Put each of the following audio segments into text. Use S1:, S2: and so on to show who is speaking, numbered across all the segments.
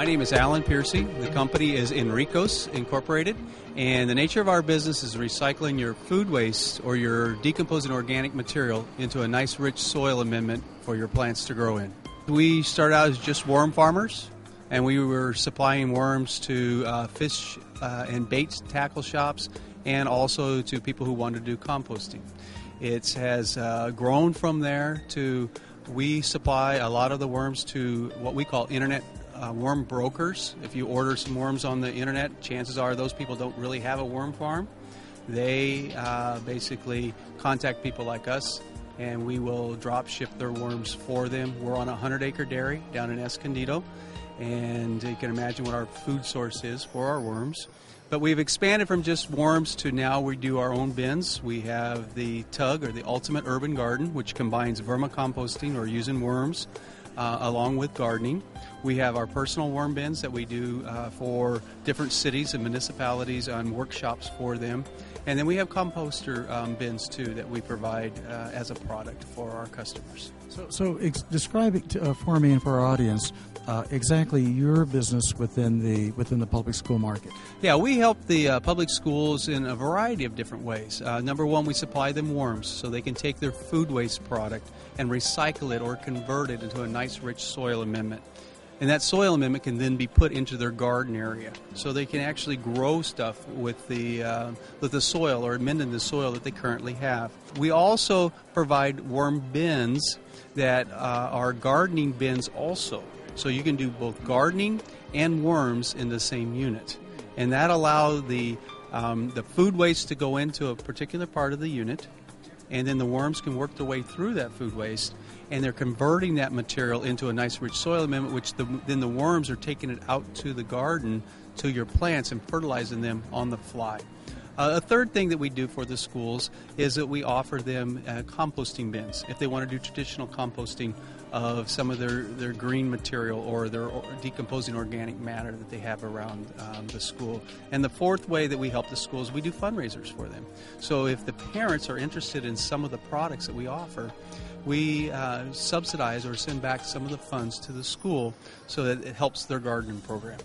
S1: My name is Alan Piercy. The company is Enrecos Incorporated, and the nature of our business is recycling your food waste or your decomposing organic material into a nice rich soil amendment for your plants to grow in. We started out as just worm farmers, and we were supplying worms to fish and bait tackle shops and also to people who wanted to do composting. It has grown from there to we supply a lot of the worms to what we call internet worm brokers. If you order some worms on the internet, chances are those people don't really have a worm farm. They basically contact people like us, and we will drop ship their worms for them. We're on a 100-acre dairy down in Escondido, and you can imagine what our food source is for our worms. But we've expanded from just worms to now we do our own bins. We have the TUG, or the Ultimate Urban Garden, which combines vermicomposting or using worms along with gardening. We have our personal worm bins that we do for different cities and municipalities on workshops for them. And then we have composter bins, too, that we provide as a product for our customers.
S2: So describe it for me and for our audience exactly your business within the public school market.
S1: Yeah, we help the public schools in a variety of different ways. Number one, we supply them worms so they can take their food waste product and recycle it or convert it into a nice rich soil amendment. And that soil amendment can then be put into their garden area, so they can actually grow stuff with the soil or amending the soil that they currently have. We also provide worm bins that are gardening bins also, so you can do both gardening and worms in the same unit, and that allows the food waste to go into a particular part of the unit, and then the worms can work their way through that food waste, and they're converting that material into a nice rich soil amendment, which then the worms are taking it out to the garden, to your plants, and fertilizing them on the fly. A third thing that we do for the schools is that we offer them composting bins if they want to do traditional composting of some of their green material or their decomposing organic matter that they have around the school. And the fourth way that we help the schools, we do fundraisers for them. So if the parents are interested in some of the products that we offer, we subsidize or send back some of the funds to the school so that it helps their gardening program.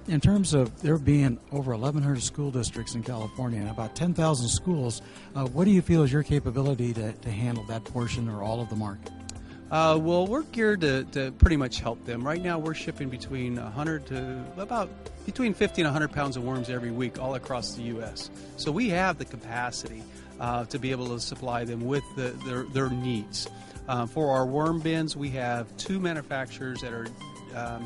S2: In terms of there being over 1,100 school districts in California and about 10,000 schools, what do you feel is your capability to handle that portion or all of the market?
S1: Well, we're geared to pretty much help them. Right now, we're shipping between 100 to about between 50 and 100 pounds of worms every week all across the U.S. So we have the capacity to be able to supply them with their needs. For our worm bins, we have two manufacturers that are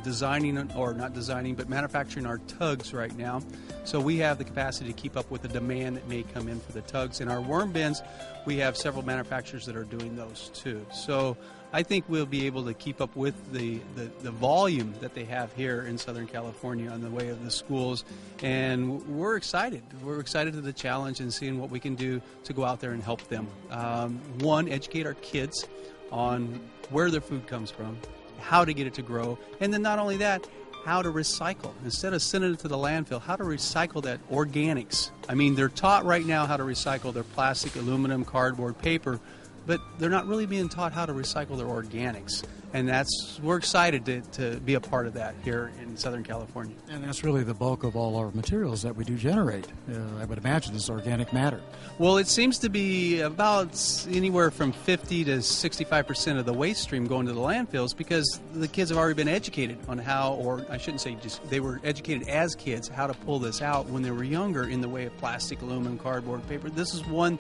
S1: designing, or not designing, but manufacturing our tugs right now. So we have the capacity to keep up with the demand that may come in for the tugs. In our worm bins, we have several manufacturers that are doing those too. So I think we'll be able to keep up with the volume that they have here in Southern California on the way of the schools. And we're excited. We're excited to the challenge and seeing what we can do to go out there and help them. One, educate our kids on where their food comes from, how to get it to grow, and then not only that, how to recycle. Instead of sending it to the landfill, how to recycle that organics. I mean, they're taught right now how to recycle their plastic, aluminum, cardboard, paper, but they're not really being taught how to recycle their organics. And we're excited to be a part of that here in Southern California. And
S2: that's really the bulk of all our materials that we do generate. I would imagine is organic matter.
S1: Well, it seems to be about anywhere from 50 to 65% of the waste stream going to the landfills, because the kids have already been educated on how, or I shouldn't say just, they were educated as kids how to pull this out when they were younger in the way of plastic, aluminum, cardboard, paper. This is one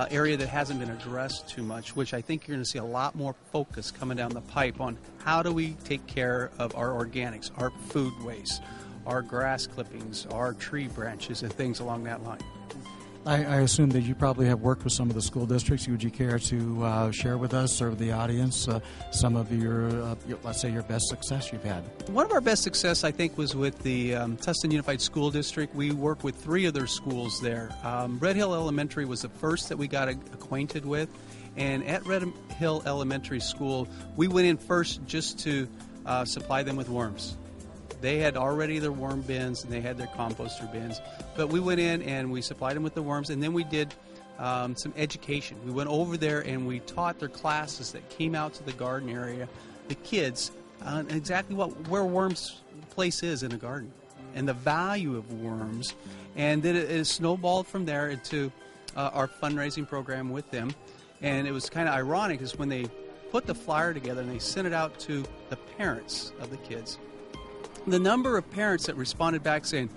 S1: area that hasn't been addressed too much, which I think you're going to see a lot more focus coming down the pipe on how do we take care of our organics, our food waste, our grass clippings, our tree branches, and things along that line.
S2: I assume that you probably have worked with some of the school districts. Would you care to share with us or the audience some of your, let's say, your best success you've had?
S1: One of our best success, I think, was with the Tustin Unified School District. We worked with 3 of their schools there. Red Hill Elementary was the first that we got acquainted with. And at Red Hill Elementary School, we went in first just to supply them with worms. They had already their worm bins and they had their composter bins. But we went in and we supplied them with the worms, and then we did some education. We went over there and we taught their classes that came out to the garden area, the kids, on exactly where worms' place is in a garden and the value of worms. And then it is snowballed from there into our fundraising program with them. And it was kind of ironic is when they put the flyer together and they sent it out to the parents of the kids. The number of parents that responded back saying,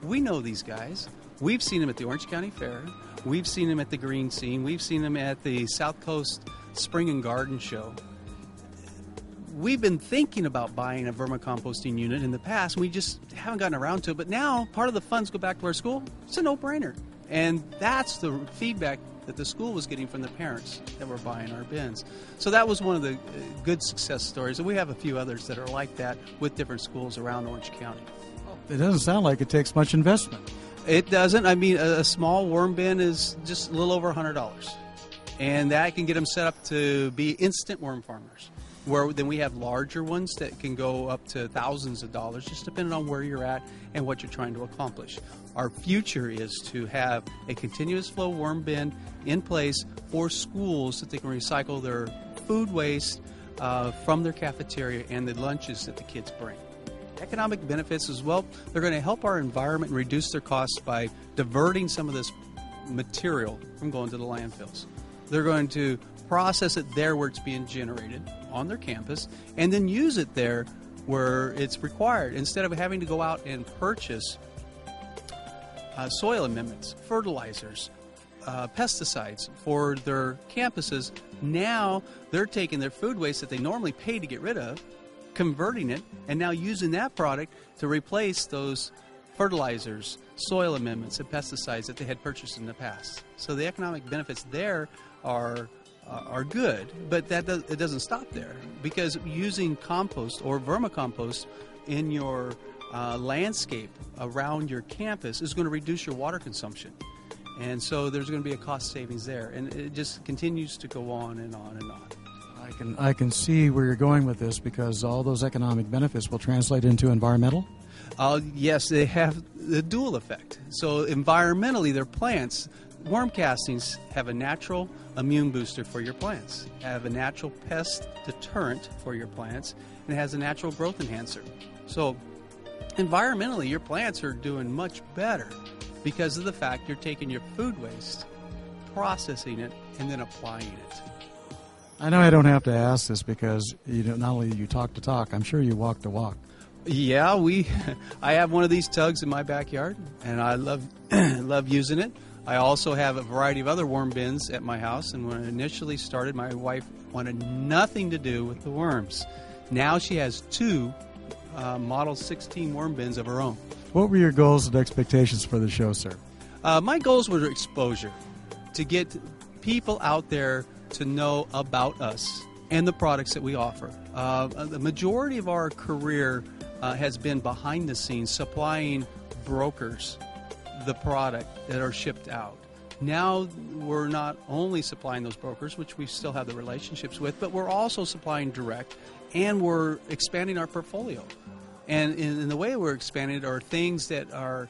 S1: we know these guys. We've seen them at the Orange County Fair. We've seen them at the Green Scene. We've seen them at the South Coast Spring and Garden Show. We've been thinking about buying a vermicomposting unit in the past. We just haven't gotten around to it. But now part of the funds go back to our school. It's a no-brainer. And that's the feedback that the school was getting from the parents that were buying our bins. So that was one of the good success stories. And we have a few others that are like that with different schools around Orange County.
S2: It doesn't sound like it takes much investment.
S1: It doesn't. I mean, a small worm bin is just a little over $100. And that can get them set up to be instant worm farmers. Where then we have larger ones that can go up to thousands of dollars, just depending on where you're at and what you're trying to accomplish. Our future is to have a continuous flow worm bin in place for schools that they can recycle their food waste from their cafeteria and the lunches that the kids bring. Economic benefits as well. They're going to help our environment and reduce their costs by diverting some of this material from going to the landfills. They're going to process it there where it's being generated on their campus and then use it there where it's required instead of having to go out and purchase soil amendments, fertilizers, pesticides for their campuses. Now they're taking their food waste that they normally pay to get rid of, converting it, and now using that product to replace those fertilizers, soil amendments, and pesticides that they had purchased in the past. So the economic benefits there are good, but it doesn't stop there, because using compost or vermicompost in your landscape around your campus is going to reduce your water consumption. And so there's going to be a cost savings there, and it just continues to go on and on and on.
S2: I can see where you're going with this, because all those economic benefits will translate into environmental?
S1: Yes, they have the dual effect. So environmentally, their plants, worm castings have a natural immune booster for your plants, have a natural pest deterrent for your plants, and it has a natural growth enhancer. So environmentally, your plants are doing much better because of the fact you're taking your food waste, processing it, and then applying it.
S2: I know I don't have to ask this because not only you talk the talk, I'm sure you walk the walk.
S1: Yeah, I have one of these tugs in my backyard, and I love using it. I also have a variety of other worm bins at my house, and when I initially started, my wife wanted nothing to do with the worms. Now she has two Model 16 worm bins of her own.
S2: What were your goals and expectations for the show, sir?
S1: My goals were exposure, to get people out there to know about us and the products that we offer. The majority of our career has been behind the scenes, supplying brokers the product that are shipped out. Now we're not only supplying those brokers, which we still have the relationships with, but we're also supplying direct, and we're expanding our portfolio. And in the way we're expanding are things that are,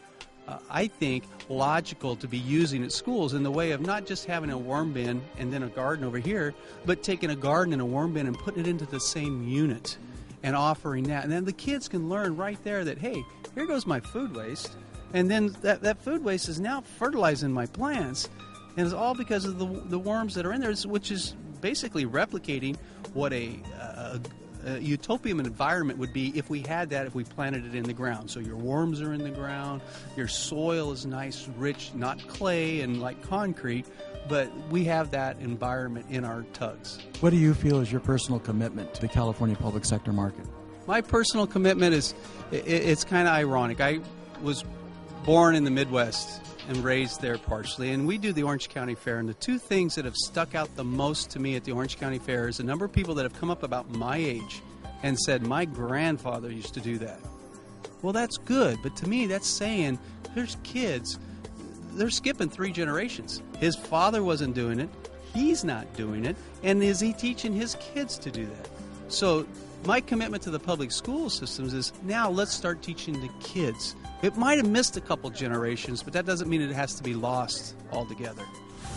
S1: I think, logical to be using at schools, in the way of not just having a worm bin and then a garden over here, but taking a garden and a worm bin and putting it into the same unit and offering that. And then the kids can learn right there that, hey, here goes my food waste. And then that food waste is now fertilizing my plants. And it's all because of the worms that are in there, which is basically replicating what a utopian environment would be if we had that, if we planted it in the ground. So your worms are in the ground, your soil is nice, rich, not clay and like concrete, but we have that environment in our tugs.
S2: What do you feel is your personal commitment to the California public sector market?
S1: My personal commitment is, it's kind of ironic. I was born in the Midwest and raised there partially, and we do the Orange County Fair, and the two things that have stuck out the most to me at the Orange County Fair is the number of people that have come up about my age and said, my grandfather used to do that. Well, that's good, but to me that's saying there's kids, they're skipping 3 generations. His father wasn't doing it, he's not doing it, and is he teaching his kids to do that? So my commitment to the public school systems is now let's start teaching the kids. It might have missed a couple generations, but that doesn't mean it has to be lost altogether.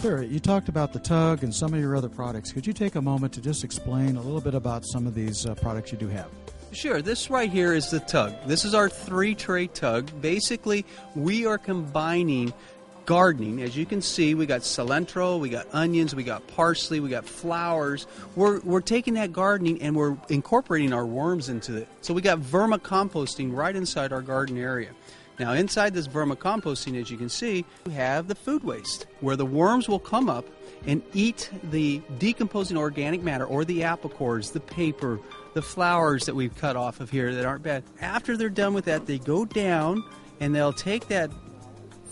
S2: Sure. You talked about the tug and some of your other products. Could you take a moment to just explain a little bit about some of these products you do have?
S1: Sure, this right here is the tug. This is our 3-tray tug. Basically, we are combining gardening. As you can see, we got cilantro, we got onions, we got parsley, we got flowers. We're taking that gardening and we're incorporating our worms into it. So we got vermicomposting right inside our garden area. Now inside this vermicomposting, as you can see, we have the food waste, where the worms will come up and eat the decomposing organic matter, or the apple cores, the paper, the flowers that we've cut off of here that aren't bad. After they're done with that, they go down and they'll take that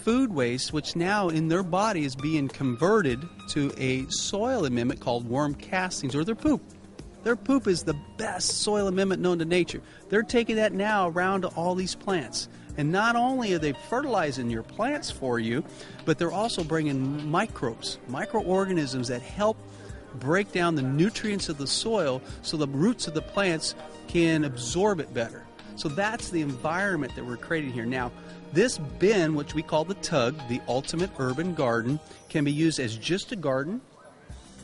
S1: food waste, which now in their body is being converted to a soil amendment called worm castings, or their poop. Their poop is the best soil amendment known to nature. They're taking that now around to all these plants. And not only are they fertilizing your plants for you, but they're also bringing microbes, microorganisms that help break down the nutrients of the soil so the roots of the plants can absorb it better. So that's the environment that we're creating here. Now, this bin, which we call the tug, the ultimate urban garden, can be used as just a garden,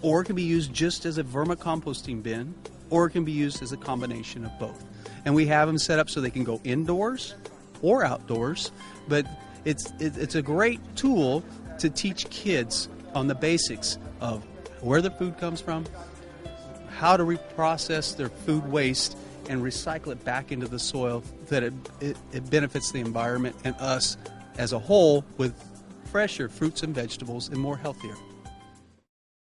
S1: or it can be used just as a vermicomposting bin, or it can be used as a combination of both. And we have them set up so they can go indoors or outdoors, but it's a great tool to teach kids on the basics of where their food comes from, how to reprocess their food waste, and recycle it back into the soil so that it benefits the environment and us as a whole with fresher fruits and vegetables and more healthier.